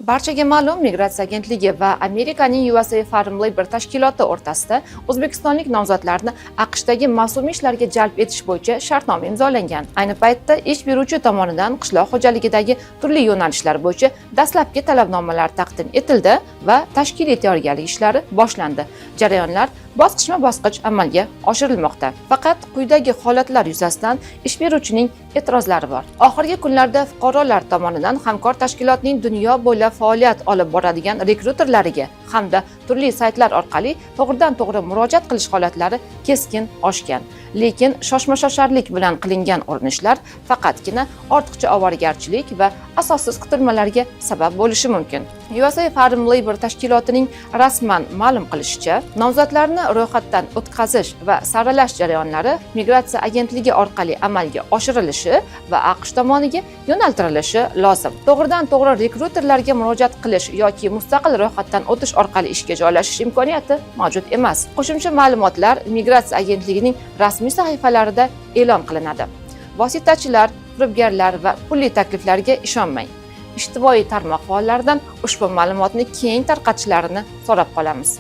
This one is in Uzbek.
Barchaga ma'lum, migratsiya agentligi va Amerikaning USA Foreign Labor tashkiloti o'rtasida o'zbekistonlik nomzodlarni AQShdagi mavsumiy ishlarga jalb etish bo'yicha shartnoma imzolangan. Ayni paytda ish beruvchi tomonidan qishloq xo'jaligidagi turli yo'nalishlar bo'yicha dastlabki talabnomalar taqdim etildi va tashkiliy tayyorgarlik ishlari boshlandi. Jarayonlar bosqichma-bosqich amalga oshirilmoqda. Faqat quyidagi holatlar yuzasidan ish beruvchining e'tirozlari bor. Oxirgi kunlarda fuqarolar tomonidan hamkor tashkilotning dunyo bo'ylab faoliyat olib boradigan rekruterlariga hamda turli saytlar orqali to'g'ridan-to'g'ri murojaat qilish holatlari keskin oshgan. Lekin shoshma-shosharlik bilan qilingan urinishlar faqatgina ortiqcha ovoragarchilik va asossiz kutilmalarga sabab bo'lishi mumkin. USA Foreign Labor tashkilotining rasman ma'lum qilishicha, nomzodlarni ro'yxatdan o'tkazish va saralash jarayonlari migratsiya agentligi orqali amalga oshirilishi va AQSh tomoniga yo'naltirilishi lozim. To'g'ridan-to'g'ri rekruterlarga murojaat qilish yoki mustaqil ro'yxatdan o'tish orqali ishga joylashish imkoniyati mavjud emas. Qo'shimcha ma'lumotlar migratsiya agentligining rasmiy sahifalarida e'lon qilinadi. Vositachilar, firibgarlar va pulli takliflarga ishonmang. Ijtimoiy tarmoq faollaridan ushbu ma'lumotni keng tarqatishlarini so'rab qolamiz.